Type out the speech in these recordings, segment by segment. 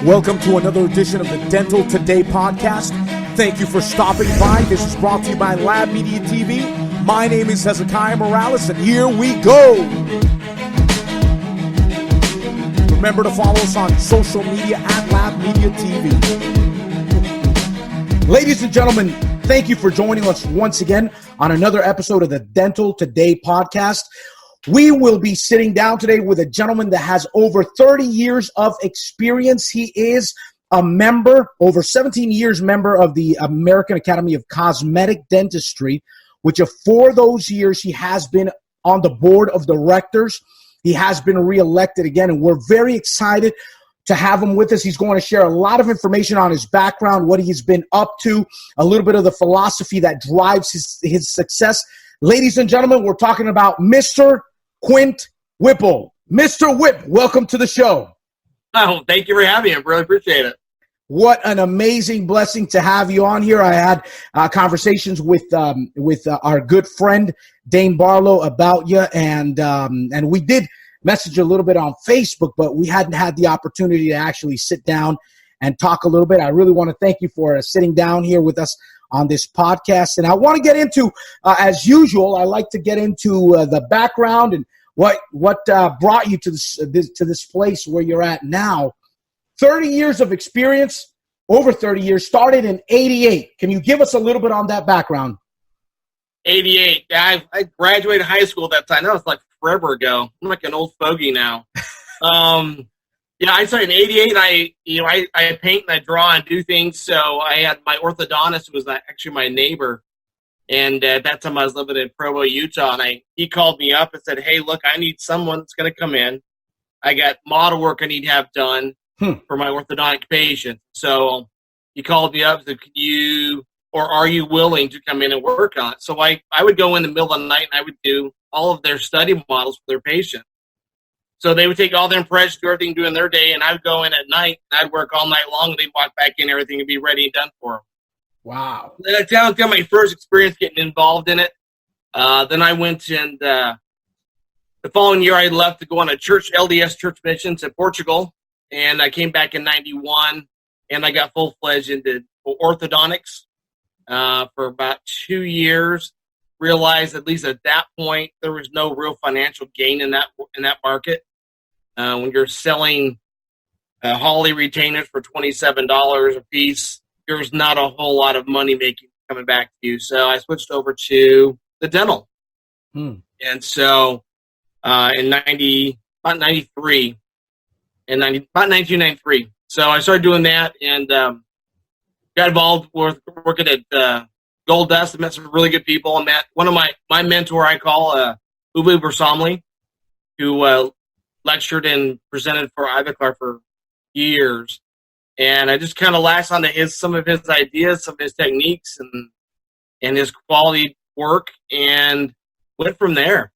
Welcome to another edition of the Dental Today podcast. Thank you for stopping by. This is brought to you by Lab Media TV. My name is Hezekiah Morales, and here we go. Remember to follow us on social media at Lab Media TV. Ladies and gentlemen, thank you for joining us once again on another episode of the Dental Today podcast. We will be sitting down today with a gentleman that has over 30 years of experience. He is a member, over 17 years member of the American Academy of Cosmetic Dentistry, which for those years he has been on the board of directors. He has been reelected again, and we're very excited to have him with us. He's going to share a lot of information on his background, what he's been up to, a little bit of the philosophy that drives his success. Ladies and gentlemen, we're talking about Mr. Quint Whipple. Mr. Whip, welcome to the show. Oh, thank you for having me. I really appreciate it. What an amazing blessing to have you on here. I had conversations with our good friend Dane Barlow about you, and we did message a little bit on Facebook, but we hadn't had the opportunity to actually sit down and talk a little bit. I really want to thank you for sitting down here with us on this podcast. And I want to get into, as usual, I like to get into the background and what brought you to this place where you're at now. 30 years of experience, over 30 years, started in 88. Can you give us a little bit on that background? 88. Yeah, I graduated high school at that time. That was like forever ago. I'm like an old fogey now. Yeah, I started in 88. I paint and I draw and do things. So I had my orthodontist was actually my neighbor. And at that time I was living in Provo, Utah. And he called me up and said, hey, look, I need someone that's going to come in. I got model work I need to have done for my orthodontic patient. So he called me up and said, are you willing to come in and work on it? So I would go in the middle of the night and I would do all of their study models for their patient. So they would take all their impressions, do everything during their day, and I would go in at night, and I'd work all night long, and they'd walk back in, everything would be ready and done for them. Wow. That was my first experience getting involved in it. Then I went and the following year I left to go on a LDS church mission to Portugal, and I came back in 91, and I got full-fledged into orthodontics for about 2 years. Realized at least at that point there was no real financial gain in that market. When you're selling Holly retainers for $27 a piece, there's not a whole lot of money making coming back to you. So I switched over to the dental. And so in 1993. So I started doing that and got involved with working at Gold Dust. I met some really good people. I met one of my mentor I call Uwe Bersamli, who lectured and presented for Ivoclar for years. And I just kind of latched onto some of his ideas, some of his techniques, and his quality work, and went from there.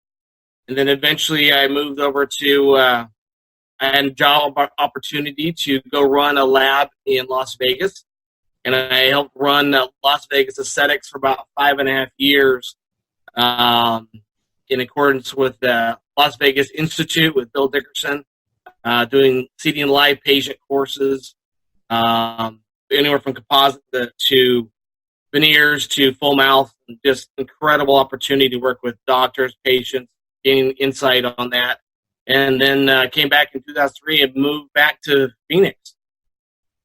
And then eventually I moved over to I had a job opportunity to go run a lab in Las Vegas. And I helped run Las Vegas Aesthetics for about 5.5 years in accordance with the Las Vegas Institute with Bill Dickerson, doing seating live patient courses, anywhere from composite to veneers to full mouth. Just incredible opportunity to work with doctors, patients, gaining insight on that. And then came back in 2003 and moved back to Phoenix.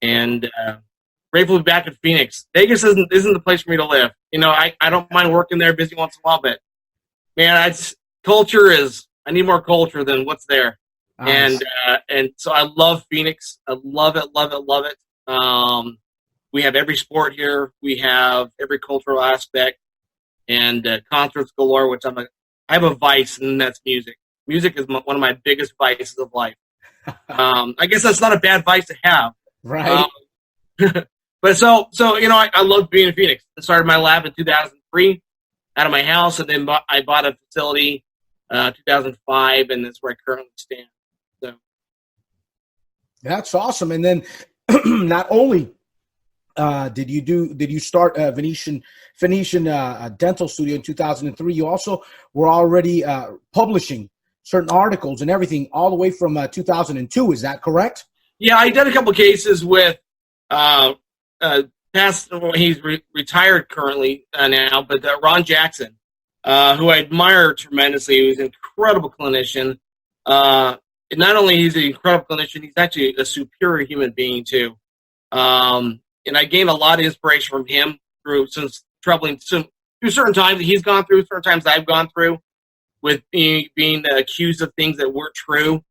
And grateful to be back in Phoenix. Vegas isn't the place for me to live. You know, I don't mind working there busy once in a while, but man, I need more culture than what's there. Nice. And so I love Phoenix. I love it. We have every sport here. We have every cultural aspect and concerts galore, which I have a vice, and that's music. Music is one of my biggest vices of life. I guess that's not a bad vice to have. Right. But so you know, I love being in Phoenix. I started my lab in 2003 out of my house, and then I bought a facility 2005, and that's where I currently stand. So that's awesome. And then not only did you start Venetian Dental Studio in 2003, you also were already publishing certain articles and everything all the way from 2002. Is that correct? Yeah, I did a couple cases with he's retired currently now, but Ron Jackson, who I admire tremendously. He was an incredible clinician. Not only he's an incredible clinician, he's actually a superior human being too. And I gained a lot of inspiration from him through through certain times that he's gone through, certain times I've gone through with being accused of things that weren't true.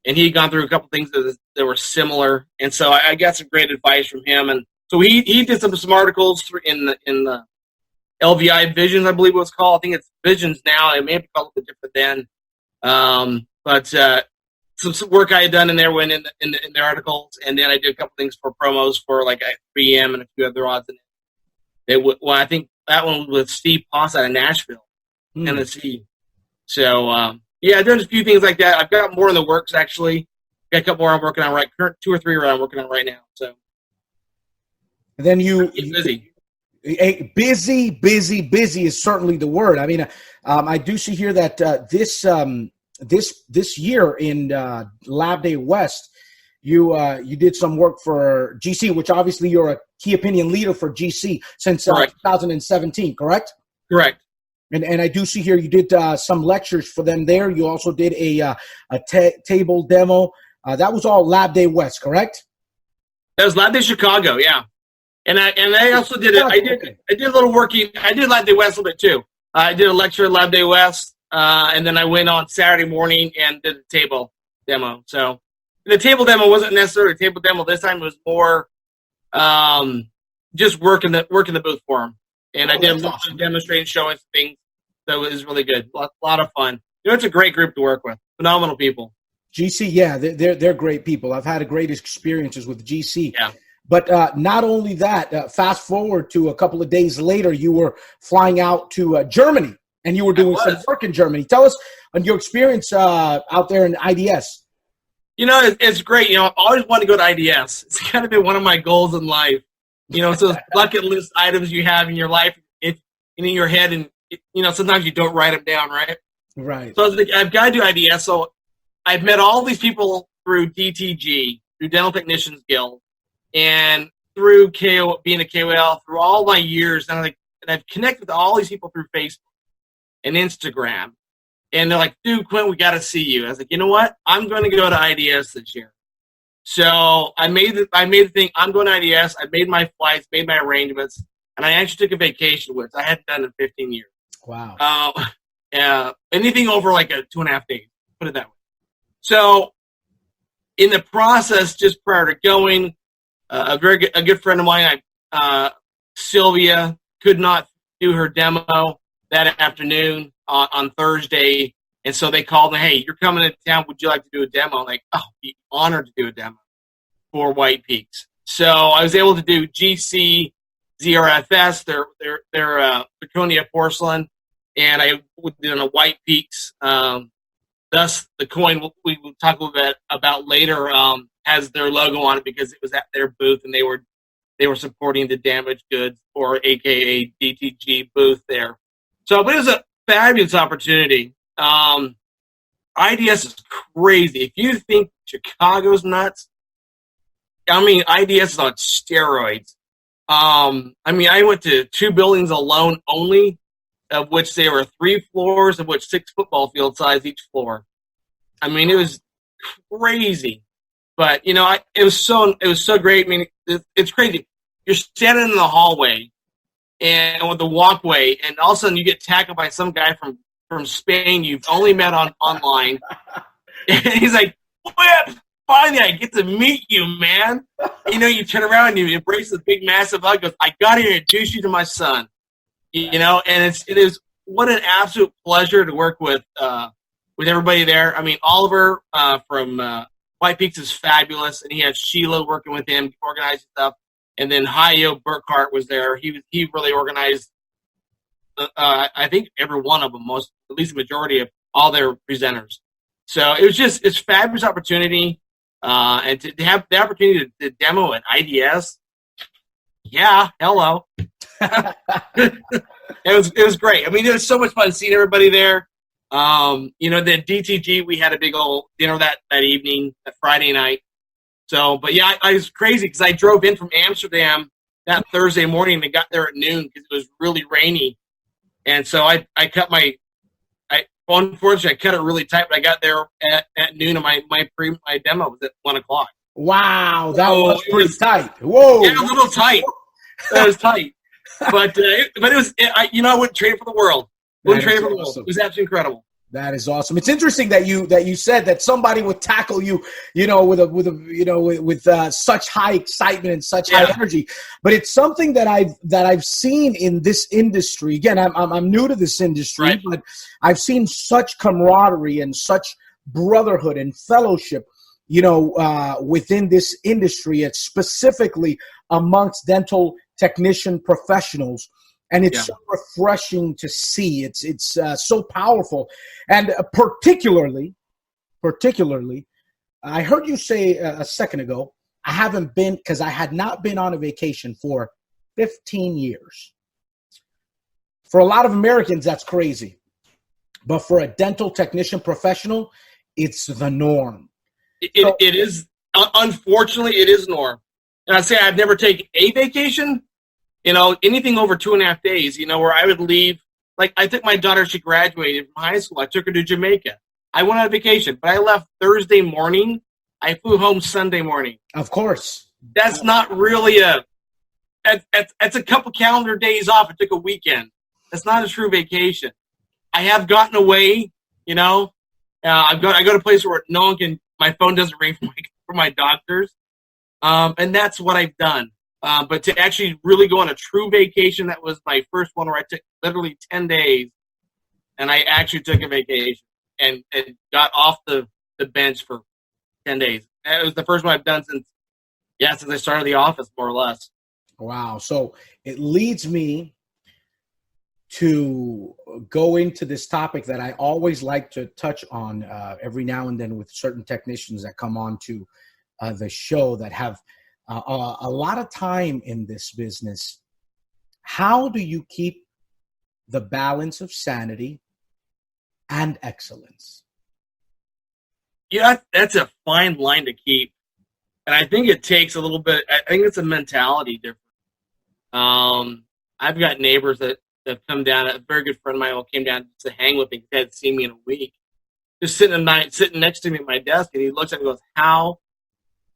And he had gone through a couple things that were similar. And so I got some great advice from him. And so he did some articles in the LVI Visions, I believe it was called. I think it's Visions now. It may be called a little bit different then. But some work I had done in there went in the articles, and then I did a couple things for promos for like 3M and a few other odds in it. I think that one was with Steve Poss out of Nashville, Tennessee. So yeah, I've done a few things like that. I've got more in the works actually. Got a couple more I'm working on current 2 or 3 I'm working on right now. So and then busy. Busy is certainly the word. I mean, I do see here that this year in Lab Day West, you did some work for GC, which obviously you're a key opinion leader for GC since 2017, correct? Correct. And I do see here you did some lectures for them there. You also did a table demo. That was all Lab Day West, correct? That was Lab Day Chicago, yeah. And I also did it. I did a little working. I did Lab Day West a little bit too. I did a lecture at Lab Day West, and then I went on Saturday morning and did a table demo. So the table demo wasn't necessarily a table demo this time. It was more just working the booth for them. And I did a little demonstrating, showing some things. So it was really good. A lot of fun. It's a great group to work with. Phenomenal people. GC, yeah, they're great people. I've had great experiences with GC. Yeah. But not only that, fast forward to a couple of days later, you were flying out to Germany, and you were doing some work in Germany. Tell us on your experience out there in IDS. It's great. I've always wanted to go to IDS. It's kind of been one of my goals in life. So bucket list items you have in your life, in your head, and sometimes you don't write them down, right? Right. So I've got to do IDS. So I've met all these people through DTG, through Dental Technicians Guild, and through being a KOL through all my years. And I've connected with all these people through Facebook and Instagram. And they're like, dude, Quint, we got to see you. I was like, you know what? I'm going to go to IDS this year. So I made the thing. I'm going to IDS. I made my flights, made my arrangements, and I actually took a vacation, which I hadn't done in 15 years. Wow. Anything over like 2.5 days, put it that way. So in the process, just prior to going, a good friend of mine, Sylvia, could not do her demo that afternoon on Thursday. And so they called me, hey, you're coming into town. Would you like to do a demo? I'm like, oh, I'd be honored to do a demo for White Peaks. So I was able to do GC, ZRFS, their Zirconia porcelain, and I did on a White Peaks. Thus, the coin we will talk a little bit about later has their logo on it because it was at their booth and they were supporting the damaged goods, or AKA DTG booth there. So it was a fabulous opportunity. IDS is crazy. If you think Chicago's nuts, IDS is on steroids. I went to 2 buildings alone only, of which there were 3 floors, of which 6 football field size each floor. It was crazy. But, it was so great. It's crazy. You're standing in the hallway and with the walkway, and all of a sudden you get tackled by some guy from Spain you've only met online. And he's like, Whip, finally I get to meet you, man. You turn around and you embrace the big, massive hug. Goes, I got to introduce you to my son. And it is what an absolute pleasure to work with everybody there. Oliver from White Peaks is fabulous, and he had Sheila working with him, organizing stuff. And then Hayo Burkhart was there. He really organized, I think, every one of them, at least the majority of all their presenters. So it's a fabulous opportunity. And to have the opportunity to demo at IDS, yeah, hello. It was great. It was so much fun seeing everybody there. Then DTG, we had a big old dinner that evening, that Friday night. So, but yeah, I was crazy because I drove in from Amsterdam that Thursday morning and got there at noon because it was really rainy. And so I cut unfortunately, I cut it really tight, but I got there at noon, and my demo was at 1 o'clock. Wow, that was pretty tight. Whoa, yeah, a little tight. That was tight, but it was. I wouldn't trade it for the world. Wouldn't trade it for the world. It was absolutely incredible. That is awesome. It's interesting that you said that somebody would tackle you, with such high excitement and such high energy. But it's something that I've seen in this industry. Again, I'm new to this industry, right. But I've seen such camaraderie and such brotherhood and fellowship, within this industry, and specifically amongst dental technician professionals. And it's so refreshing to see. It's so powerful. And particularly, I heard you say a second ago, I haven't been, because I had not been on a vacation for 15 years. For a lot of Americans, that's crazy. But for a dental technician professional, it's the norm. It is, unfortunately, it is norm. And I'd say I've never taken a vacation. Anything over 2.5 days, where I would leave. Like, I took my daughter, she graduated from high school. I took her to Jamaica. I went on vacation, but I left Thursday morning. I flew home Sunday morning. Of course. That's not really that's a couple calendar days off. I took a weekend. That's not a true vacation. I have gotten away, I go to a place where no one can, my phone doesn't ring for my doctors. And that's what I've done. But to actually really go on a true vacation, that was my first one where I took literally 10 days, and I actually took a vacation and got off the bench for 10 days. And it was the first one I've done since I started the office, more or less. Wow. So it leads me to go into this topic that I always like to touch on every now and then with certain technicians that come on to the show that have a lot of time in this business. How do you keep the balance of sanity and excellence? Yeah, that's a fine line to keep. And I think it takes a little bit, I think it's a mentality difference. I've got neighbors that have come down. A very good friend of mine came down to hang with me. He hadn't seen me in a week. Just sitting next to me at my desk, and he looks at me and goes, "How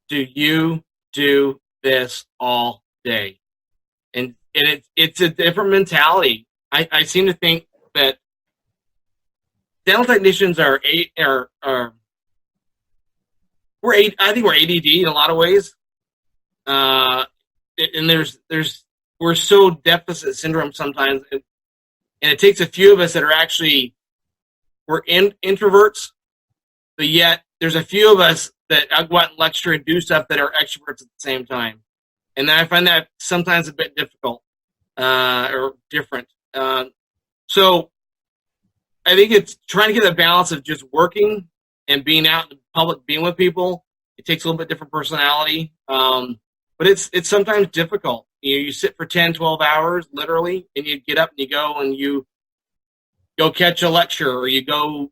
do you do this all day?" And it's a different mentality. I seem to think that dental technicians I think we're ADD in a lot of ways. And we're so deficit syndrome sometimes, and it takes a few of us that are actually, we're introverts, but yet there's a few of us that I go out and lecture and do stuff that are extroverts at the same time. And then I find that sometimes a bit difficult or different. So I think it's trying to get a balance of just working and being out in public, being with people. It takes a little bit different personality. But it's sometimes difficult. You sit for 10, 12 hours, literally, and you get up and you go catch a lecture, or you go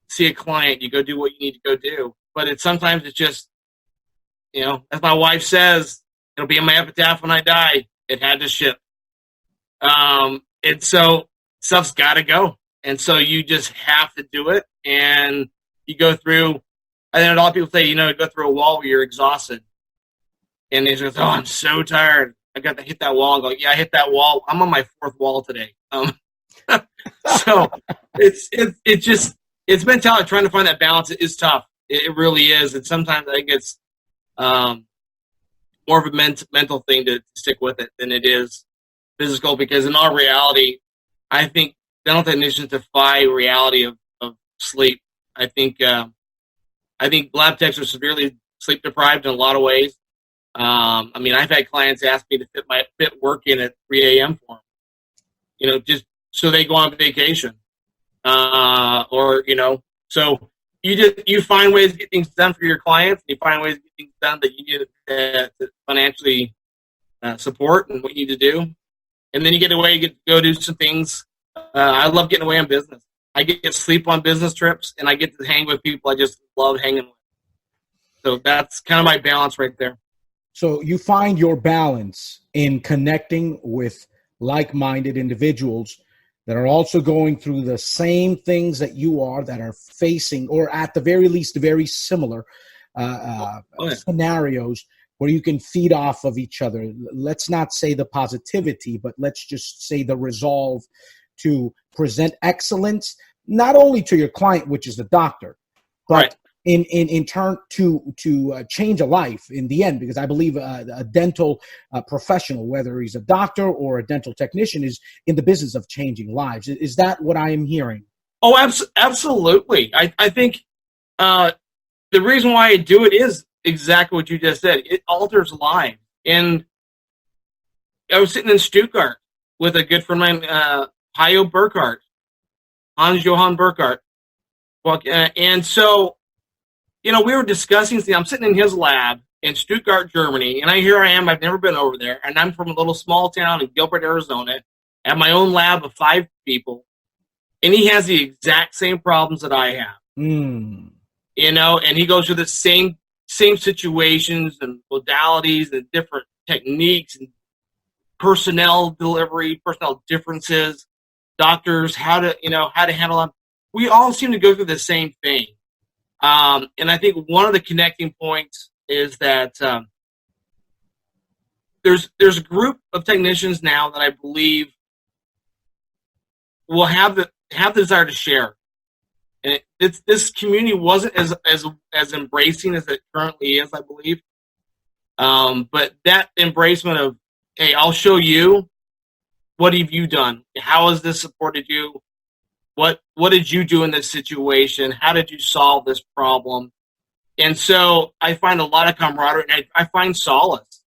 see a client, you go do what you need to go do. But sometimes it's just, as my wife says, it'll be in my epitaph when I die, it had to ship. And so stuff's got to go. And so you just have to do it. And you go through, I think a lot of people say, you go through a wall where you're exhausted. And they just go, "Oh, I'm so tired. I got to hit that wall." And go, "Yeah, I hit that wall. I'm on my 4th wall today." So it's mentality. Trying to find that balance is tough. It really is. And sometimes I think it's more of a mental thing to stick with it than it is physical, because in all reality, I think dental technicians defy reality of sleep. I think lab techs are severely sleep deprived in a lot of ways. I've had clients ask me to fit work in at 3 a.m. for them, just so they go on vacation, so you find ways to get things done for your clients. You find ways to get things done that you need to financially support and what you need to do, and then you get away, you get to go do some things. I love getting away on business. I get to sleep on business trips, and I get to hang with people I just love hanging with. So that's kind of my balance right there. So you find your balance in connecting with like-minded individuals that are also going through the same things that you are, that are facing, or at the very least, very similar scenarios where you can feed off of each other. Let's not say the positivity, but let's just say the resolve to present excellence, not only to your client, which is the doctor, but in turn to change a life in the end, because I believe a dental professional, whether he's a doctor or a dental technician, is in the business of changing lives. Is that what I am hearing? Oh, absolutely. I think the reason why I do it is exactly what you just said. It alters lives. And I was sitting in Stuttgart with a good friend of mine, Hayo Burkhardt, Hans-Johann Burkhardt. And so, we were discussing, I'm sitting in his lab in Stuttgart, Germany, and here I am, I've never been over there, and I'm from a little small town in Gilbert, Arizona, at my own lab of 5 people, and he has the exact same problems that I have. And he goes through the same situations and modalities and different techniques and personnel delivery, personnel differences, doctors, how to handle them. We all seem to go through the same thing. And I think one of the connecting points is that there's a group of technicians now that I believe will have the desire to share. And this community wasn't as embracing as it currently is, I believe. But that embracement of, hey, I'll show you. What have you done? How has this supported you? What did you do in this situation? How did you solve this problem? And so I find a lot of camaraderie, and I find solace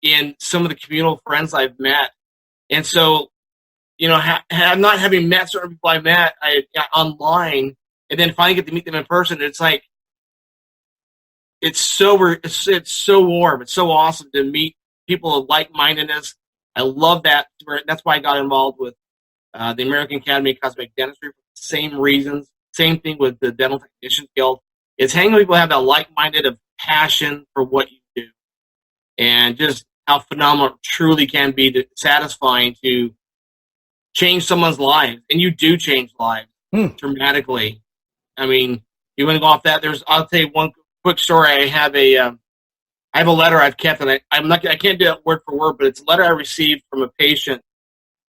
in some of the communal friends I've met. And so, not having met certain people I met online, and then finally get to meet them in person, it's like it's so warm. It's so awesome to meet people of like-mindedness. I love that. That's why I got involved with the American Academy of Cosmetic Dentistry for the same reasons. Same thing with the Dental Technicians Guild. It's hanging with people who have that like-minded of passion for what you do, and just how phenomenal it truly can be, satisfying to change someone's life. And you do change lives dramatically. I mean, you want to go off that? I'll tell you one quick story. I have a letter I've kept, and I can't do it word for word, but it's a letter I received from a patient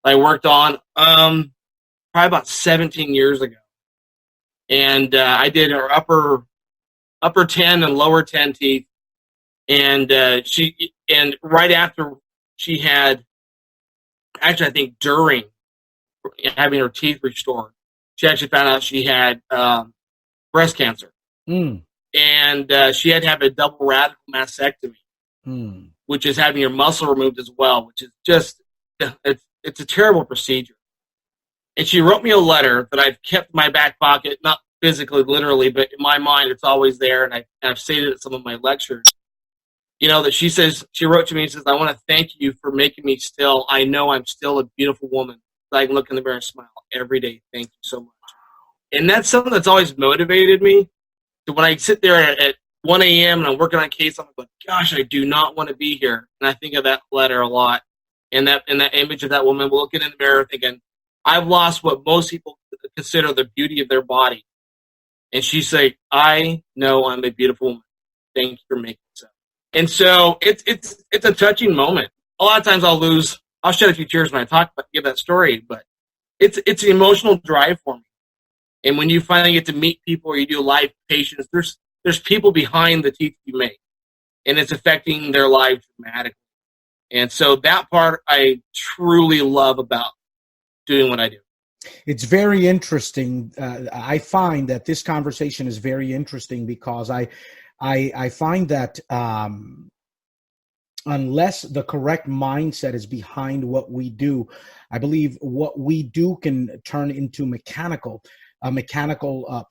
I worked on probably about 17 years ago, and I did her upper 10 and lower 10 teeth, and right after she had, actually I think during having her teeth restored, she actually found out she had breast cancer, and she had to have a double radical mastectomy, which is having your muscle removed as well, which is just it's a terrible procedure. And she wrote me a letter that I've kept in my back pocket, not physically, literally, but in my mind, it's always there. And I've stated it at some of my lectures, that she wrote to me and says, I want to thank you for making me I know I'm still a beautiful woman. I can look in the mirror and smile every day. Thank you so much. And that's something that's always motivated me. So when I sit there at 1 a.m. and I'm working on a case, I'm like, gosh, I do not want to be here. And I think of that letter a lot. And that image of that woman looking in the mirror thinking, I've lost what most people consider the beauty of their body. And she's like, I know I'm a beautiful woman. Thank you for making so. And so it's a touching moment. A lot of times I'll shed a few tears when I give that story, but it's an emotional drive for me. And when you finally get to meet people or you do live patients, there's people behind the teeth you make, and it's affecting their lives dramatically. And so that part I truly love about doing what I do. It's very interesting. I find that this conversation is very interesting because I find that unless the correct mindset is behind what we do, I believe what we do can turn into a mechanical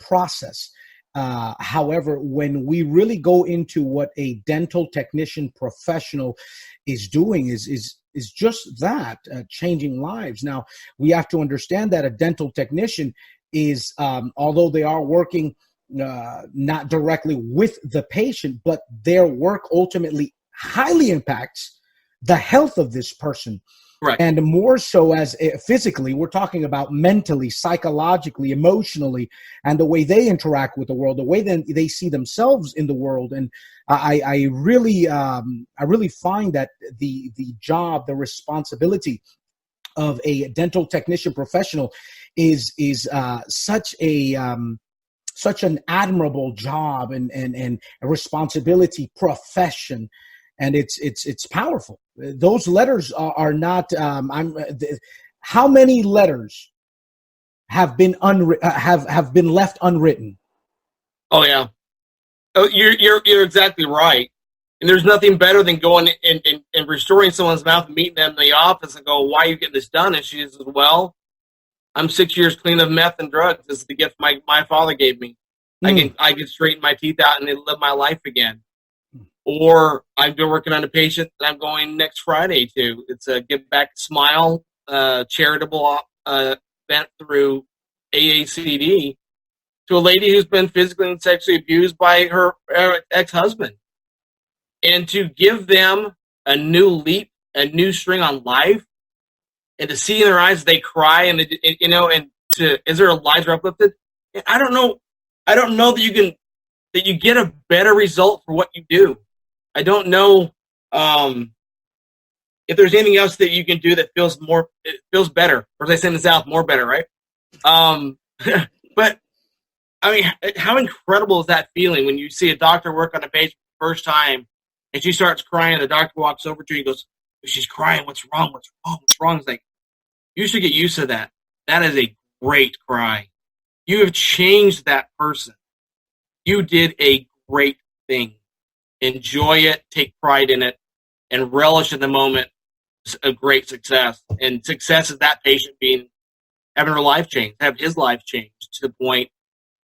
process. However, when we really go into what a dental technician professional is doing is just that, changing lives. Now, we have to understand that a dental technician is, although they are working not directly with the patient, but their work ultimately highly impacts the health of this person. Right. And more so as physically, we're talking about mentally, psychologically, emotionally, and the way they interact with the world, the way they see themselves in the world. And I really find that the job, the responsibility of a dental technician professional is such an admirable job and a responsibility profession. And it's powerful. Those letters are not. How many letters have been have been left unwritten? Oh yeah. Oh, you're exactly right. And there's nothing better than going and restoring someone's mouth and meeting them in the office and go, "Why are you getting this done?" And she says, "Well, I'm 6 years clean of meth and drugs. This is the gift my father gave me. I can straighten my teeth out and live my life again." Or I've been working on a patient that I'm going next Friday to. It's a Give Back Smile charitable event through AACD to a lady who's been physically and sexually abused by her ex-husband. And to give them a new leap, a new string on life, and to see in their eyes they cry and as their lives are uplifted. I don't know that you get a better result for what you do. I don't know if there's anything else that you can do that feels better, or as I say in the South, more better, right? But I mean, how incredible is that feeling when you see a doctor work on a patient for the first time, and she starts crying, the doctor walks over to her and goes, "She's crying. What's wrong? What's wrong? What's wrong?" It's like, you should get used to that. That is a great cry. You have changed that person. You did a great thing. Enjoy it, take pride in it, and relish in the moment of great success. And success is that patient having her life changed, have his life changed to the point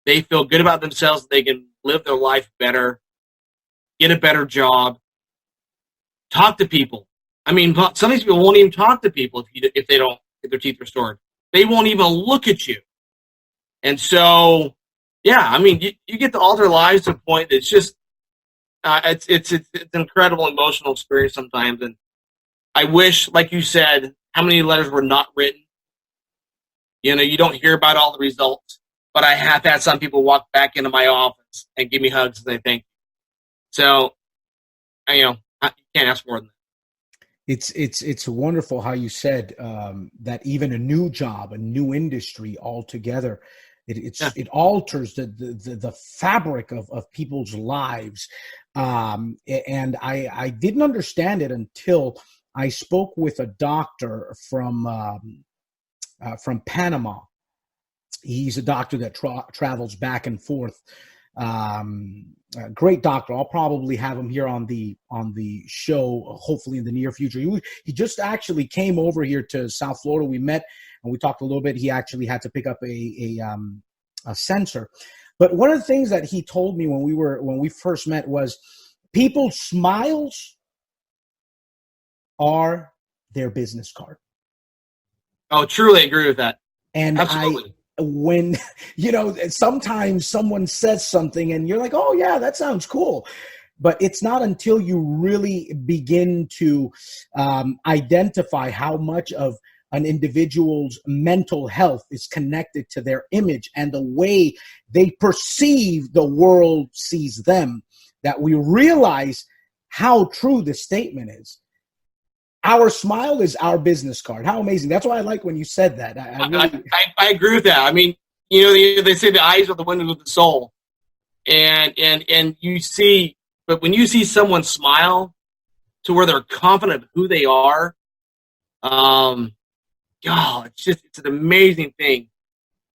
they feel good about themselves, they can live their life better, get a better job, talk to people. I mean, some of these people won't even talk to people if they don't get their teeth restored. They won't even look at you. And so, yeah, I mean, you get to alter lives to a point that's just, it's an incredible emotional experience sometimes. And I wish, like you said, how many letters were not written? You don't hear about all the results, but I have had some people walk back into my office and give me hugs and they thank you. So, you can't ask more than that. It's wonderful how you said that even a new job, a new industry altogether, it alters the fabric of people's lives. And I didn't understand it until I spoke with a doctor from Panama. He's a doctor that travels back and forth. A great doctor. I'll probably have him here on the show, hopefully in the near future. He just actually came over here to South Florida. We met and we talked a little bit. He actually had to pick up a sensor. But one of the things that he told me when we first met was people's smiles are their business card. Oh, truly agree with that. And absolutely. When, sometimes someone says something and you're like, oh yeah, that sounds cool. But it's not until you really begin to identify how much of an individual's mental health is connected to their image and the way they perceive the world sees them, that we realize how true this statement is. Our smile is our business card. How amazing. That's why I like when you said that. I agree with that. I mean, they say the eyes are the windows of the soul. And you see, but when you see someone smile to where they're confident of who they are, it's an amazing thing.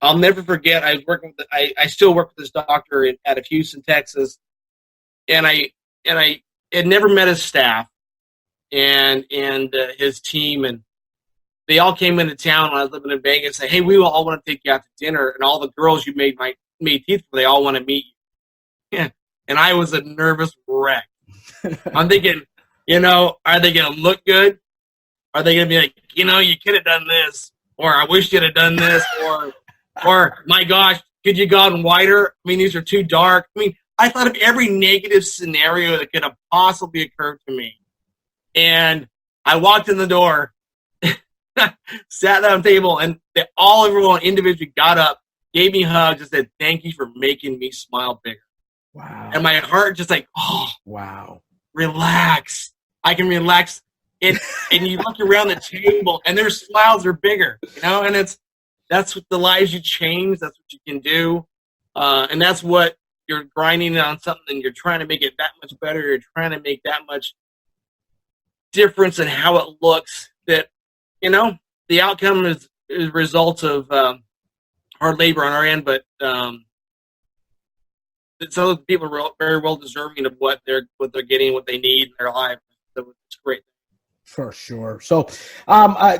I'll never forget. I still work with this doctor out of Houston, Texas, and I had never met his staff and his team, and they all came into town when I was living in Vegas. Say, hey, we all want to take you out to dinner, and all the girls you made teeth for, they all want to meet you. Yeah, and I was a nervous wreck. I'm thinking, are they going to look good? Are they going to be like, you could have done this, or I wish you'd have done this, or my gosh, Could you gone wider? I mean, these are too dark. I mean, I thought of every negative scenario that could have possibly occurred to me. And I walked in the door, sat down at the table, and everyone individually got up, gave me hugs, and said, "Thank you for making me smile bigger." Wow. And my heart just like, oh, wow. Relax. I can relax. And you look around the table, and their smiles are bigger, and that's what the lives you change. That's what you can do. And that's what you're grinding on something. You're trying to make it that much better. You're trying to make that much difference in how it looks, that, the outcome is a result of hard labor on our end, but some people are very well deserving of what they're getting, what they need in their life. So it's great. For sure. So,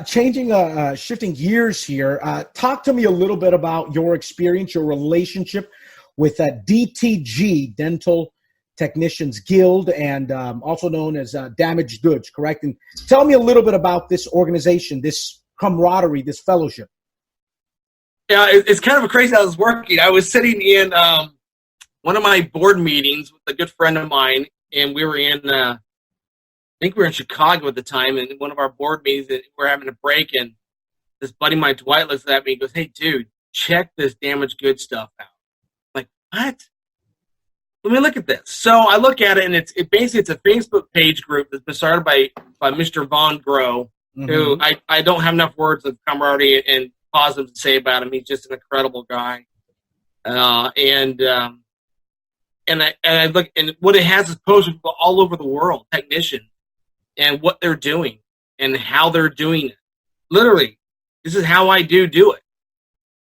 shifting gears here, talk to me a little bit about your experience, your relationship with DTG, Dental Technicians Guild, and also known as Damaged Goods, correct? And tell me a little bit about this organization, this camaraderie, this fellowship. Yeah, it's kind of crazy how it's working. I was sitting in one of my board meetings with a good friend of mine, and we were in I think we were in Chicago at the time, and one of our board meetings, we were having a break, and this buddy of mine, Dwight, looks at me and goes, "Hey, dude, check this Damaged Goods stuff out." I'm like, what? Let me look at this. So I look at it, and it's a Facebook page group that's been started by Mr. Von Grow, who I don't have enough words of camaraderie and positive to say about him. He's just an incredible guy. And I look, and what it has is posters all over the world, technicians, and what they're doing and how they're doing it. Literally, this is how I do it.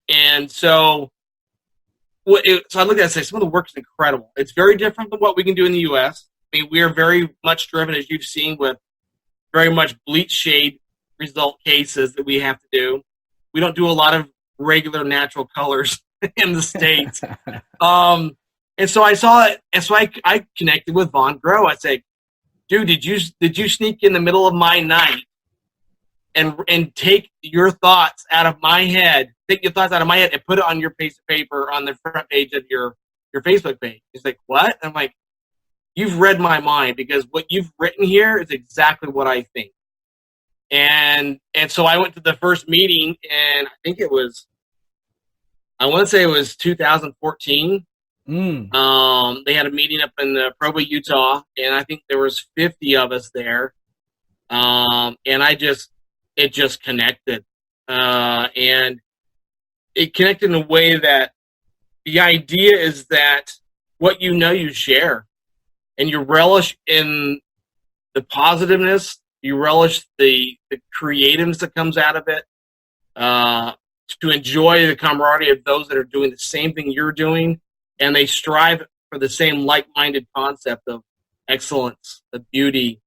And so, so I look at it and say, some of the work is incredible. It's very different than what we can do in the U.S. I mean, we are very much driven, as you've seen, with very much bleach shade result cases that we have to do. We don't do a lot of regular natural colors in the States. And so I saw it, and so I connected with Von Grow. I said, "Dude, did you sneak in the middle of my night and take your thoughts out of my head, and put it on your piece of paper on the front page of your Facebook page?" He's like, "What?" I'm like, "You've read my mind, because what you've written here is exactly what I think." And so I went to the first meeting, and I want to say it was 2014. They had a meeting up in Provo, Utah, and I think there was 50 of us there. And it just connected. And it connected in a way that the idea is that what you share, and you relish in the positiveness, you relish the creativeness that comes out of it, to enjoy the camaraderie of those that are doing the same thing you're doing. And they strive for the same like-minded concept of excellence, the beauty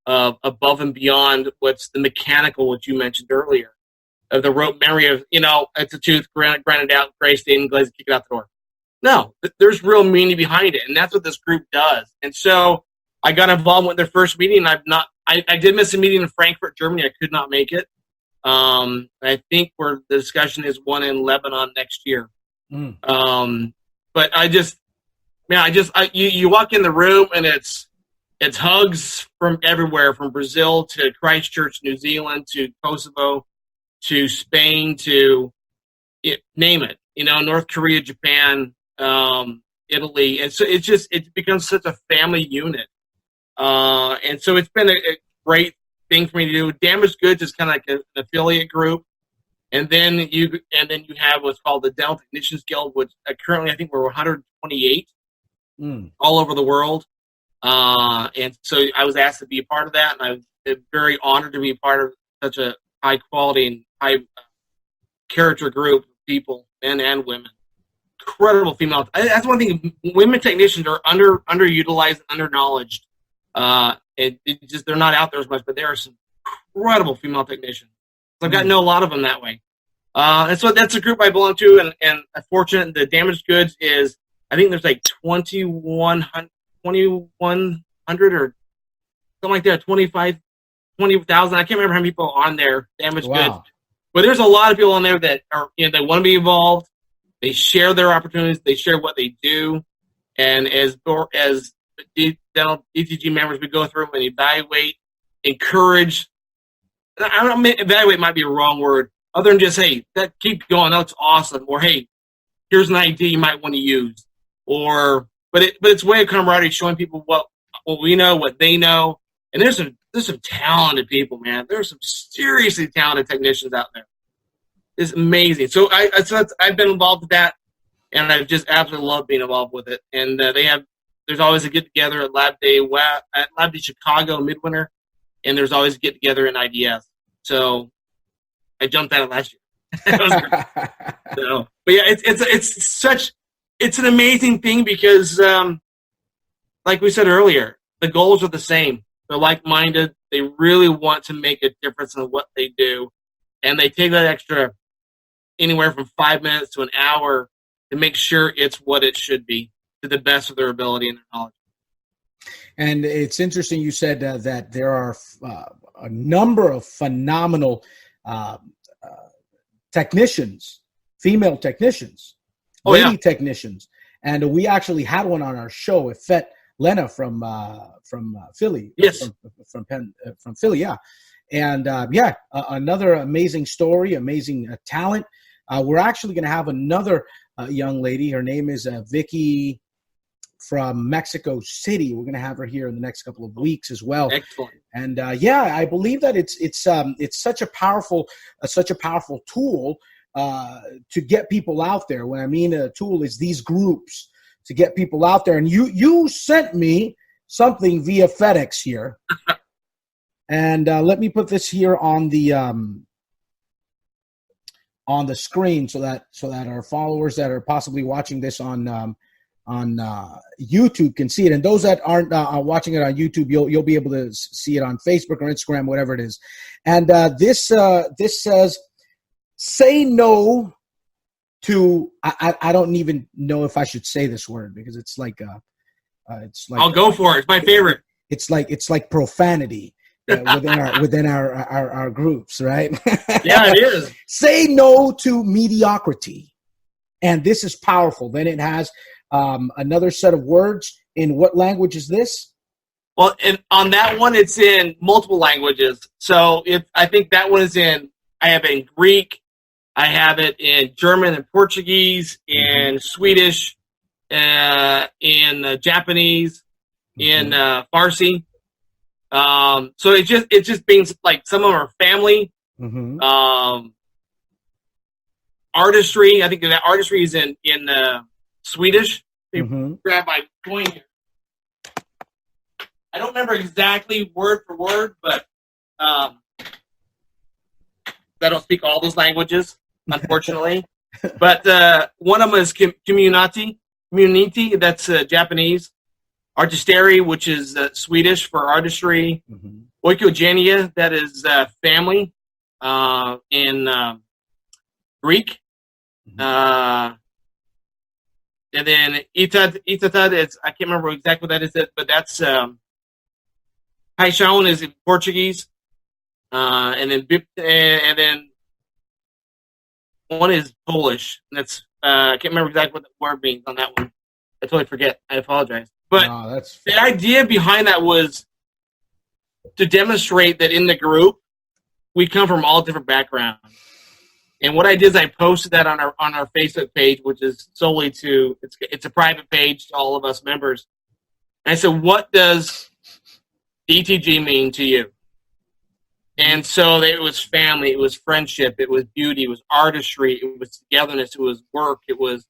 of above and beyond what's the mechanical, what you mentioned earlier, of the rote memory of, it's a tooth, grinded out, gray stain, glaze, kick it out the door. No, there's real meaning behind it, and that's what this group does. And so I got involved with their first meeting. I did miss a meeting in Frankfurt, Germany. I could not make it. I think the discussion is one in Lebanon next year. But you walk in the room, and it's hugs from everywhere, from Brazil to Christchurch, New Zealand, to Kosovo, to Spain, to name it, North Korea, Japan, Italy. And so it becomes such a family unit. And so it's been a great thing for me to do. Damaged Goods is kind of like an affiliate group. And then you have what's called the Dental Technicians Guild, which currently I think we're 128 all over the world. And so I was asked to be a part of that, and I'm very honored to be a part of such a high quality and high character group of people, men and women. Incredible female. That's one thing. Women technicians are underutilized, underknowledged. They're not out there as much, but there are some incredible female technicians. So I've got to know a lot of them that way. And so that's a group I belong to, and unfortunately, the Damaged Goods is, I think there's like 2,100 or something like that, 20,000. I can't remember how many people are on there, Damaged Goods. But there's a lot of people on there that are, they want to be involved. They share their opportunities. They share what they do. And as dental DTG members, we go through and evaluate, encourage. I don't know, evaluate might be a wrong word. Other than just, hey, keep going. That's awesome. Or, hey, here's an idea you might want to use. But it's a way of camaraderie, showing people what we know, what they know. And there's some talented people, man. There's some seriously talented technicians out there. It's amazing. So I've been involved with that, and I've just absolutely loved being involved with it. And there's always a get together at Lab Day Chicago midwinter, and there's always a get together in IDS. So I jumped at it last year. That was great. So, but yeah, it's an amazing thing because, like we said earlier, the goals are the same. They're like-minded. They really want to make a difference in what they do, and they take that extra anywhere from 5 minutes to an hour to make sure it's what it should be to the best of their ability and their knowledge. And it's interesting you said that there are a number of phenomenal technicians, female technicians, lady technicians. And we actually had one on our show, Ifet Lena from Philly. Yes. From Philly, yeah. And, another amazing story, amazing talent. We're actually going to have another young lady. Her name is Vicky from Mexico City. We're going to have her here in the next couple of weeks as well. Excellent. And I believe that it's such a powerful tool to get people out there. When I mean a tool, is these groups to get people out there. And you sent me something via FedEx here, and let me put this here on the screen so that our followers that are possibly watching this on YouTube can see it, and those that aren't watching it on YouTube, you'll be able to see it on Facebook or Instagram, whatever it is. And this says, "Say no to." I don't even know if I should say this word because it's like I'll go for it. It's my favorite. It's like profanity within our groups, right? Yeah, it is. Say no to mediocrity, and this is powerful. Then it has another set of words. In what language is this? Well, on that one, it's in multiple languages. So I think that one is I have it in Greek, I have it in German and Portuguese, in Swedish, in Japanese, in Farsi. So it just means like some of them are family. Artistry. I think that artistry is in Swedish. Grab my coin here. I don't remember exactly word for word, but I don't speak all those languages, unfortunately. But one of them is community. That's Japanese. Artisteri, which is Swedish for artistry. Oikogenia, that is family in Greek. And then Itatad, I can't remember exactly what that is, but that's Paixão is in Portuguese. And then one is Polish. And that's I can't remember exactly what the word means on that one. I totally forget. I apologize. But the idea behind that was to demonstrate that in the group, we come from all different backgrounds. And what I did is I posted that on our Facebook page, which is solely it's a private page to all of us members. And I said, what does DTG mean to you? And so it was family, it was friendship, it was beauty, it was artistry, it was togetherness, it was work, it was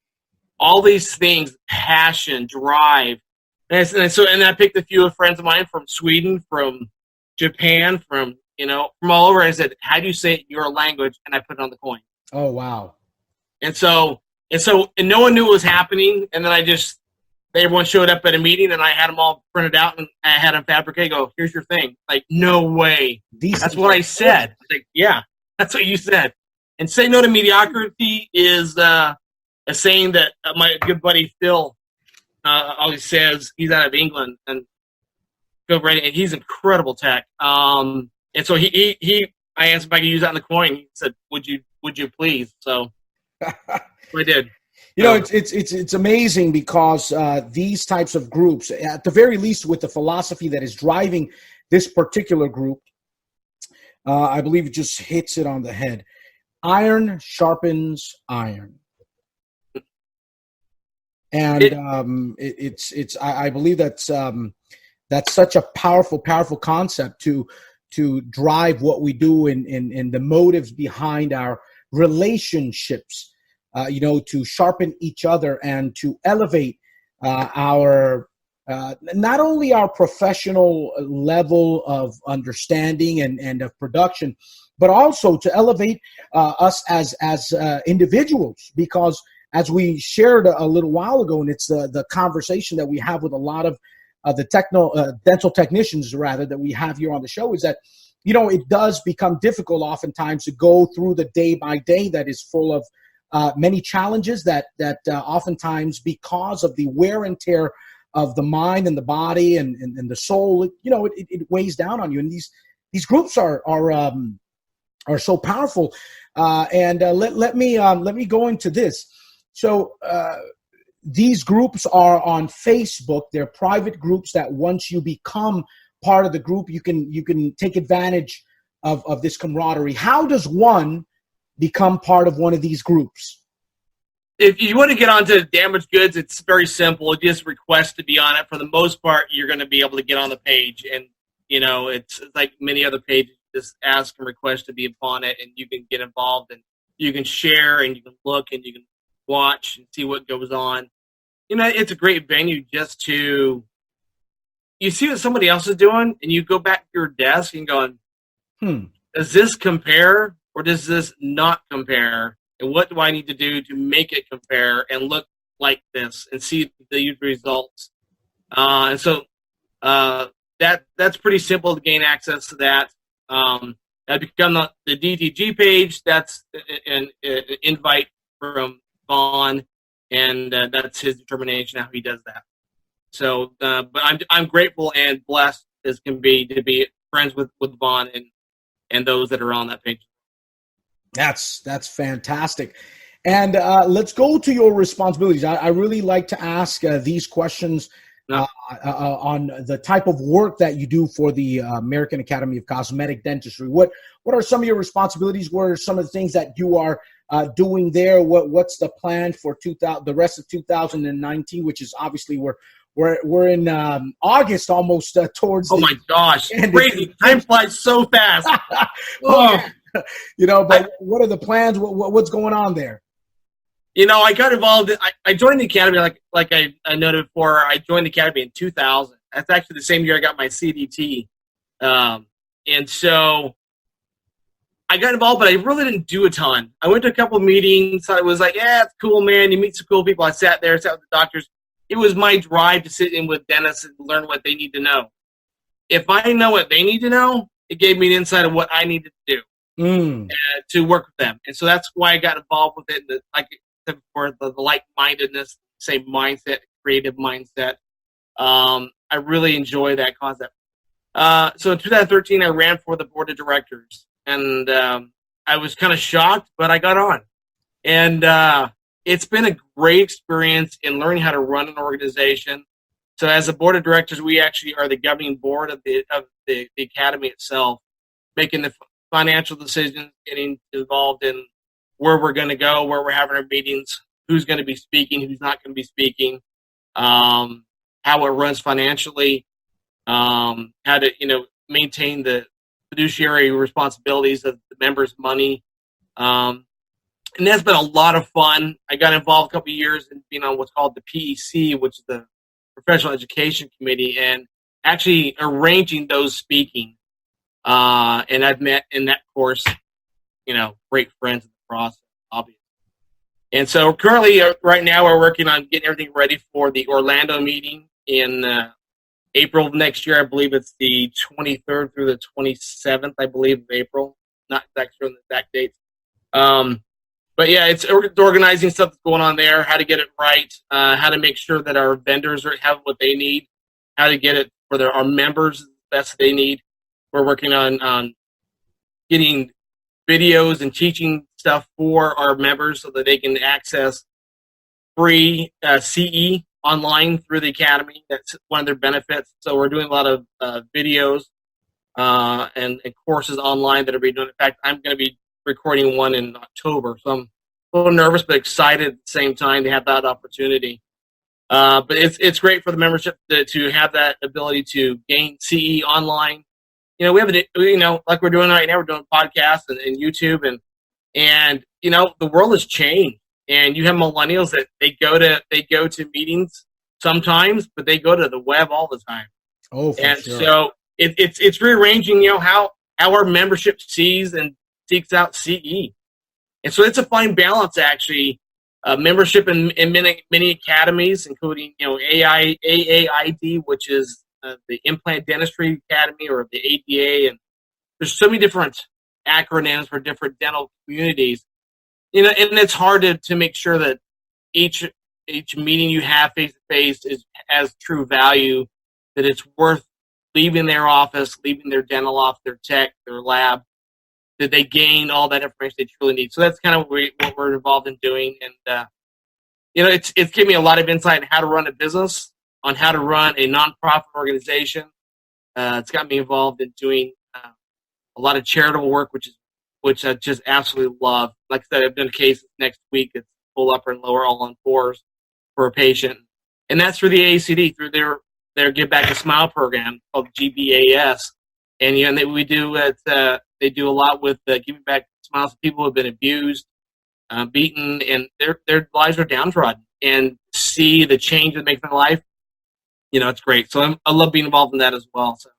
all these things, passion, drive. And I picked a few friends of mine from Sweden, from Japan, from all over. I said, how do you say it in your language? And I put it on the coin. Oh, wow. And no one knew what was happening. And then everyone showed up at a meeting and I had them all printed out and I had them fabricate, go, here's your thing. Like, no way. That's what I said. Like, yeah, that's what you said. And say no to mediocrity is a saying that my good buddy Phil always says. He's out of England and he's incredible tech. And so I asked if I could use that on the coin. He said, would you please? So I did. You know, it's amazing because these types of groups, at the very least, with the philosophy that is driving this particular group, I believe it just hits it on the head. Iron sharpens iron, and I believe that's such a powerful concept to drive what we do in the motives behind our relationships. To sharpen each other and to elevate our not only our professional level of understanding and of production, but also to elevate us as individuals. Because as we shared a little while ago, and it's the conversation that we have with a lot of the dental technicians, rather, that we have here on the show, is that it does become difficult oftentimes to go through the day by day that is full of many challenges that oftentimes, because of the wear and tear of the mind and the body and the soul, it weighs down on you. And these groups are so powerful. Let me go into this. So these groups are on Facebook. They're private groups that once you become part of the group, you can take advantage of this camaraderie. How does one become part of one of these groups? If you want to get onto damaged goods, it's very simple. Just request to be on it. For the most part, you're going to be able to get on the page, and it's like many other pages. Just ask and request to be upon it, and you can get involved, and you can share, and you can look, and you can watch and see what goes on. It's a great venue just to you see what somebody else is doing, and you go back to your desk and going, does this compare? Or does this not compare? And what do I need to do to make it compare and look like this and see the results? That's pretty simple to gain access to that. I become the DTG page. That's an invite from Vaughn, and that's his determination how he does that. So, but I'm grateful and blessed as can be to be friends with Vaughn and those that are on that page. That's fantastic. And let's go to your responsibilities. I really like to ask these questions on the type of work that you do for the American Academy of Cosmetic Dentistry. What are some of your responsibilities? What are some of the things that you are doing there? What's the plan for the rest of 2019, which is obviously we're in August almost towards. Oh my gosh, crazy! Time flies so fast. But what are the plans? What's going on there? I got involved. I joined the academy like I noted before. I joined the academy in 2000. That's actually the same year I got my CDT, and so I got involved, but I really didn't do a ton. I went to a couple of meetings. Thought it was like, yeah, it's cool, man. You meet some cool people. I sat with the doctors. It was my drive to sit in with dentists and learn what they need to know. If I know what they need to know, it gave me an insight of what I needed to do. To work with them, and so that's why I got involved with it. For the like-mindedness, same mindset, creative mindset. I really enjoy that concept. So in 2013, I ran for the board of directors, and I was kind of shocked, but I got on, and it's been a great experience in learning how to run an organization. So as a board of directors, we actually are the governing board of the academy itself, making the financial decisions, getting involved in where we're going to go, where we're having our meetings, who's going to be speaking, who's not going to be speaking, how it runs financially, how to maintain the fiduciary responsibilities of the members' money, and that's been a lot of fun. I got involved a couple of years in being on what's called the PEC, which is the Professional Education Committee, and actually arranging those speaking. And I've met in that course, great friends in the process, obviously. And so currently, right now, we're working on getting everything ready for the Orlando meeting in April of next year. I believe it's the 23rd through the 27th, I believe, of April. Not exactly sure on the exact dates. But yeah, it's organizing stuff that's going on there, how to get it right, how to make sure that our vendors have what they need, how to get it for our members the best they need. We're working on getting videos and teaching stuff for our members so that they can access free CE online through the Academy. That's one of their benefits. So we're doing a lot of videos and courses online that are being done. In fact, I'm going to be recording one in October. So I'm a little nervous but excited at the same time to have that opportunity. But it's great for the membership to have that ability to gain CE online. We have like we're doing right now, we're doing podcasts and YouTube and the world has changed. And you have millennials that they go to meetings sometimes, but they go to the web all the time. Oh, for sure. So it's rearranging, how our membership sees and seeks out CE. And so it's a fine balance, actually. Membership in many academies, including AAID, which is the Implant Dentistry Academy, or the ADA, and there's so many different acronyms for different dental communities. And it's hard to make sure that each meeting you have face to face has true value, that it's worth leaving their office, leaving their dental office, their tech, their lab, that they gain all that information they truly need. So that's kind of what we're involved in doing. And, it's given me a lot of insight on how to run a business, on how to run a nonprofit organization. It's got me involved in doing a lot of charitable work, which I just absolutely love. Like I said, I've done cases next week. It's full upper and lower, all on fours for a patient. And that's through the AACD, through their Give Back a Smile program called GBAS. And we do it. They do a lot with giving back smiles to people who have been abused, beaten, and their lives are downtrodden. And see the change that makes in their life, it's great. So I love being involved in that as well. So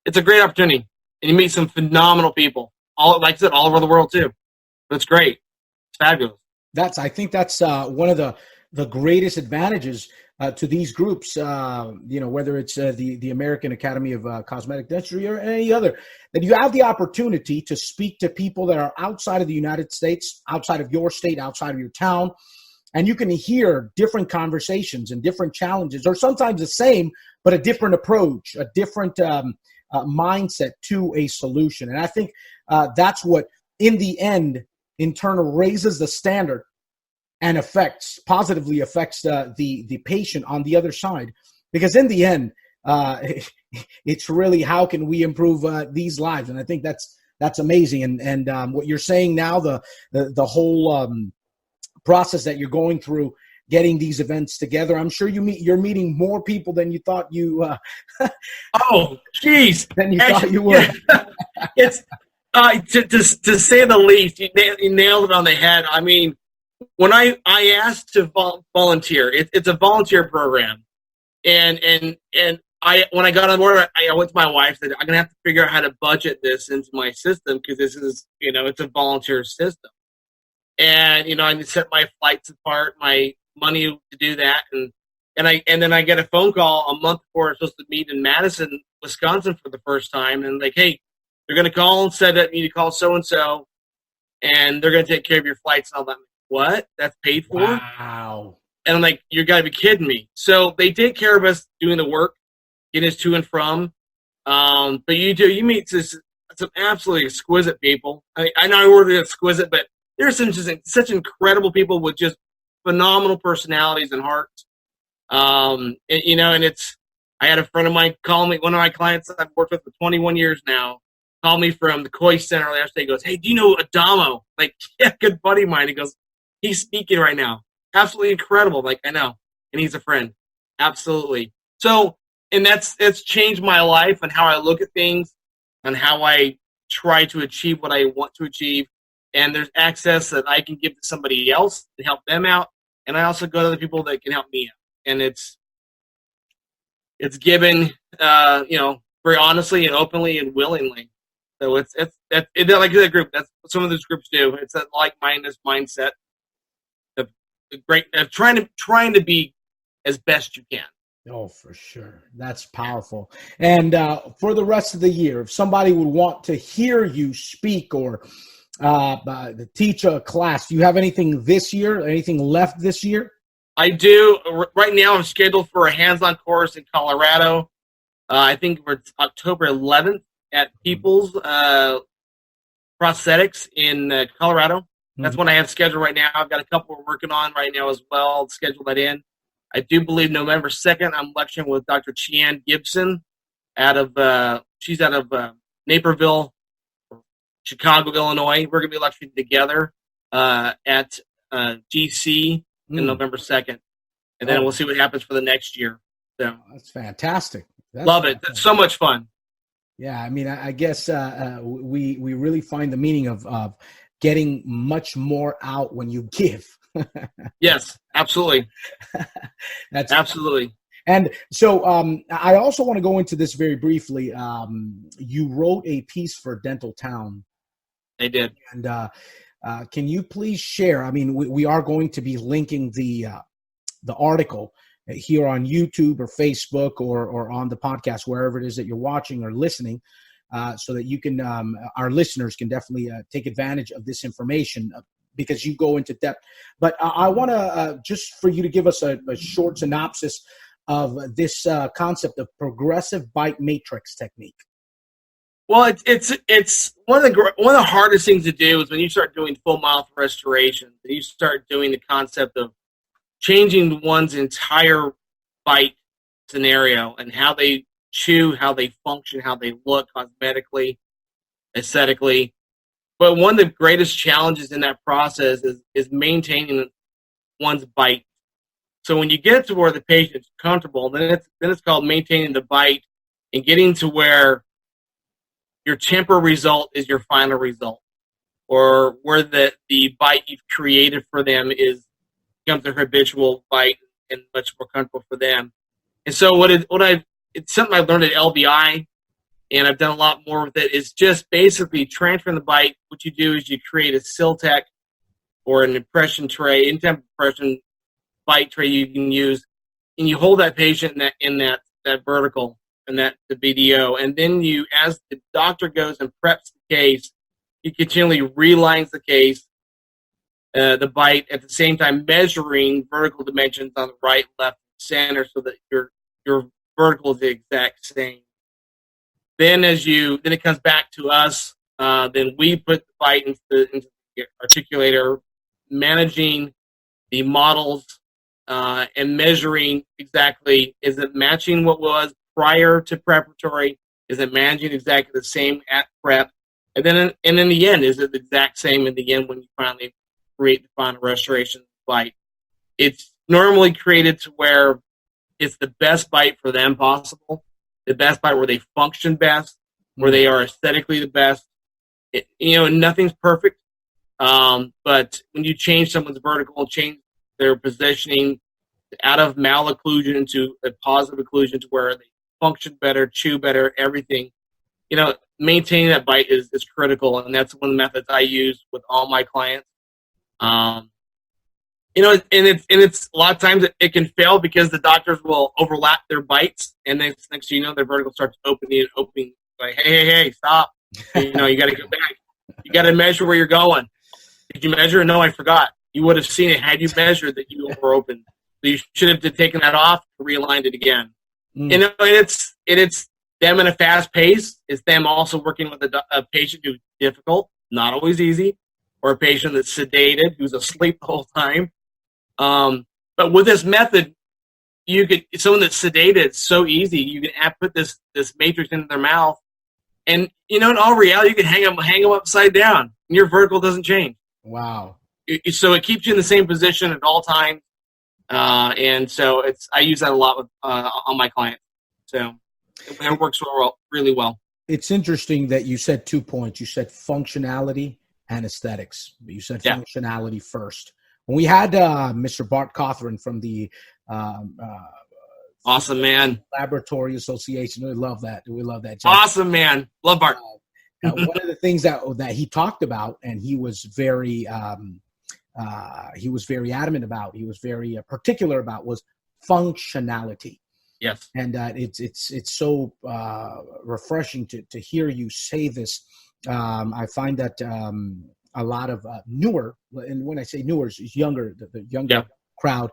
it's a great opportunity, and you meet some phenomenal people. Like I said, all over the world too. But it's great. It's fabulous. I think that's one of the greatest advantages to these groups, whether it's the American Academy of Cosmetic Dentistry or any other, that you have the opportunity to speak to people that are outside of the United States, outside of your state, outside of your town, and you can hear different conversations and different challenges, or sometimes the same, but a different approach, a different mindset to a solution. And I think that's what, in the end, in turn, raises the standard and positively affects the patient on the other side. Because in the end, it's really how can we improve these lives? And I think that's amazing. And what you're saying now, the whole process that you're going through, getting these events together, I'm sure you're meeting more people than you thought you. Oh, geez! Than you thought you were. It's to say the least. You nailed it on the head. I mean, when I asked to volunteer, it's a volunteer program, and when I got on board, I went to my wife and said, I'm gonna have to figure out how to budget this into my system, because this is it's a volunteer system, and I set my flights apart, my money to do that, and then I get a phone call a month before I'm supposed to meet in Madison, Wisconsin for the first time, and like, hey, they're gonna call and said that you need to call so and so, and they're gonna take care of your flights and all that. What? That's paid for? Wow. And I'm like, you gotta be kidding me. So they take care of us doing the work, getting us to and from. But you meet some absolutely exquisite people. I know I ordered exquisite, but there's such incredible people with just phenomenal personalities and hearts. And I had a friend of mine call me, one of my clients I've worked with for 21 years now, called me from the Koi Center last day. He goes, hey, do you know Adamo? Like, yeah, good buddy of mine. He goes, he's speaking right now. Absolutely incredible. Like, I know. And he's a friend. Absolutely. So, and that's changed my life and how I look at things and how I try to achieve what I want to achieve. And there's access that I can give to somebody else to help them out. And I also go to other people that can help me out. And it's given, very honestly and openly and willingly. So it's like that group. That's what some of those groups do. It's that like-mindedness mindset of trying to be as best you can. Oh, for sure. That's powerful. And for the rest of the year, if somebody would want to hear you speak or teach a class, do you have anything this year? Anything left this year? I do. Right now, I'm scheduled for a hands-on course in Colorado. I think it's October 11th at People's Prosthetics in Colorado. That's what I have scheduled right now. I've got a couple we're working on right now as well. I'll schedule that in. I do believe November 2nd, I'm lecturing with Dr. Chian Gibson she's out of Naperville, Chicago, Illinois. We're going to be lecturing together at GC in November 2nd. And then we'll see what happens for the next year. So that's fantastic. Love it. It's so much fun. Yeah, I mean, I guess we really find the meaning of getting much more out when you give. Yes, absolutely. That's absolutely. And so I also want to go into this very briefly. You wrote a piece for Dental Town. I did. And can you please share? I mean, we are going to be linking the article here on YouTube or Facebook or on the podcast, wherever it is that you're watching or listening, so that you can, our listeners can definitely take advantage of this information because you go into depth. But I want to just for you to give us a short synopsis of this concept of progressive bite matrix technique. Well, it's one of the hardest things to do is when you start doing full mouth restoration. You start doing the concept of changing one's entire bite scenario and how they chew, how they function, how they look cosmetically, aesthetically. But one of the greatest challenges in that process is maintaining one's bite. So when you get to where the patient's comfortable, then it's called maintaining the bite and getting to where your temporary result is your final result, or where the bite you've created for them becomes a habitual bite and much more comfortable for them. And so it's something I learned at LBI, and I've done a lot more with it, is just basically transferring the bite. What you do is you create a Siltec or an impression tray, in-temp impression bite tray you can use, and you hold that patient in that vertical and the BDO, and then you, as the doctor goes and preps the case, he continually relines the case, the bite, at the same time measuring vertical dimensions on the right, left, center, so that your vertical is the exact same. Then it comes back to us. Then we put the bite into the articulator, managing the models and measuring exactly, is it matching what was prior to preparatory? Is it managing exactly the same at prep? And then in the end, is it the exact same in the end when you finally create the final restoration bite? It's normally created to where it's the best bite for them possible, the best bite where they function best, where they are aesthetically the best. Nothing's perfect, but when you change someone's vertical, change their positioning out of malocclusion into a positive occlusion to where they function better, chew better, everything. Maintaining that bite is critical, and that's one of the methods I use with all my clients. And it's a lot of times it can fail because the doctors will overlap their bites, and then next thing you know, their vertical starts opening. Like, hey, stop! You got to go back. You got to measure where you're going. Did you measure? No, I forgot. You would have seen it had you measured that you were open. So you should have taken that off and realigned it again. And it's them in a fast pace. It's them also working with a patient who's difficult, not always easy, or a patient that's sedated, who's asleep the whole time. But with this method, someone that's sedated, it's so easy. You can put this matrix into their mouth, and in all reality, you can hang them upside down, and your vertical doesn't change. Wow! So it keeps you in the same position at all times, and so I use that a lot with on my clients. So it works really well. It's interesting that you said 2 points. You said functionality and aesthetics. But you said functionality first. When we had Mr. Bart Cothran from the awesome man Laboratory Association, we love that. We love that. Awesome man, love Bart. One of the things that he talked about, and he was very adamant about, he was very particular about, was functionality. Yes, and it's so refreshing to hear you say this. I find that a lot of newer, and when I say newer, it's younger, the younger crowd,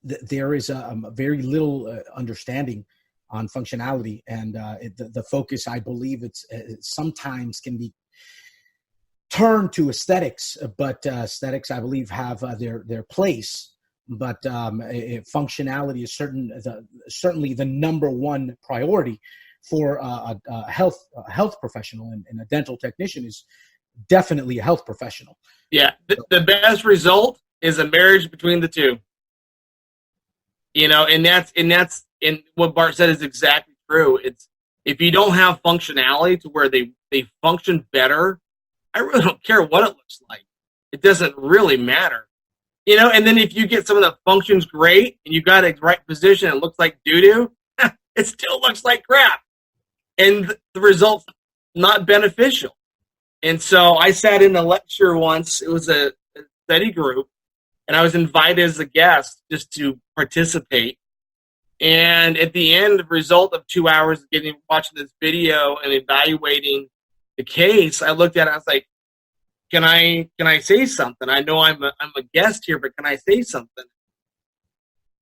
there is a very little understanding on functionality, and the focus, I believe, it sometimes can be turn to aesthetics, but aesthetics, I believe, have their place. But functionality is certainly the number one priority for a health professional, and a dental technician is definitely a health professional. Yeah, the best result is a marriage between the two. And that's what Bart said is exactly true. It's if you don't have functionality to where they function better, I really don't care what it looks like. It doesn't really matter. And then if you get someone that functions great and you got it right position and it looks like doo-doo, it still looks like crap. And the result's not beneficial. And so I sat in a lecture once. It was a study group, and I was invited as a guest just to participate. And at the end, the result of 2 hours of watching this video and evaluating the case, I looked at it, I was like, can I say something? I know I'm a guest here, but can I say something?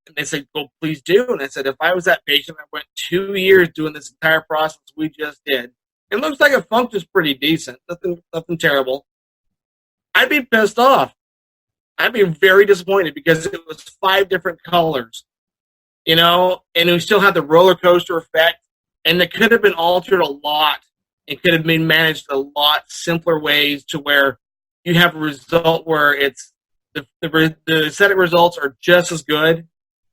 And they said, well, please do. And I said, if I was that patient, I went 2 years doing this entire process we just did. It looks like it functions pretty decent. Nothing terrible. I'd be pissed off. I'd be very disappointed because it was 5 different colors, and we still had the roller coaster effect, and it could have been altered a lot. It could have been managed a lot simpler ways to where you have a result where it's the aesthetic results are just as good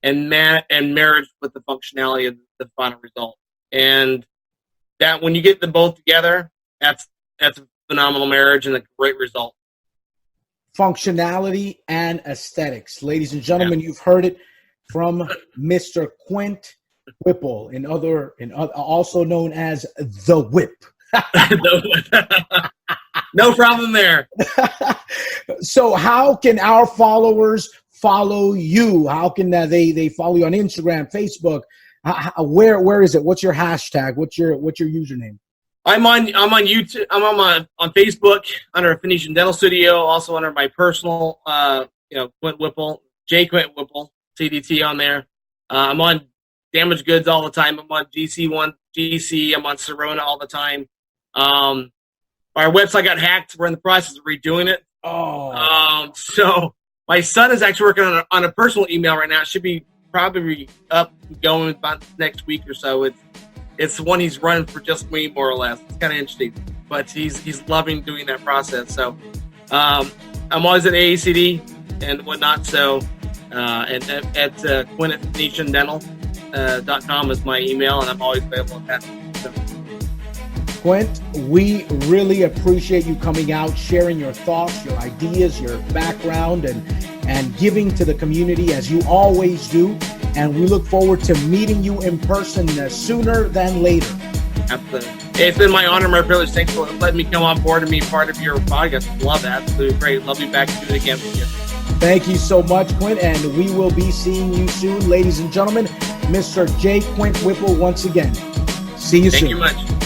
and marriage with the functionality of the final result. And that when you get them both together, that's a phenomenal marriage and a great result. Functionality and aesthetics. Ladies and gentlemen, You've heard it from Mr. Quint Whipple, also known as The Whip. No problem there. So how can our followers follow you? How can they follow you on Instagram, Facebook? Where is it? What's your hashtag? What's your username? I'm on YouTube. I'm on Facebook under Phoenician Dental Studio. Also under my personal, Quint Whipple, Quint Whipple, CDT on there. I'm on Damaged Goods all the time. I'm on GC. I'm on Serona all the time. Our website got hacked. We're in the process of redoing it. So my son is actually working on a personal email right now. It should be probably up and going about next week or so. It's the one he's running for just me, more or less. It's kind of interesting, but he's loving doing that process. So I'm always at AACD and whatnot. So at Quint at PhoenicianDental.com is my email, and I'm always available at that. So. Quint, we really appreciate you coming out, sharing your thoughts, your ideas, your background, and giving to the community as you always do. And we look forward to meeting you in person sooner than later. Absolutely. It's been my honor, my privilege. Thanks for letting me come on board and be part of your podcast. Love that. Absolutely great. Love you back to do it again with you. Thank you so much, Quint, and we will be seeing you soon. Ladies and gentlemen, Mr. J. Quint Whipple once again. See you soon. Thank you much.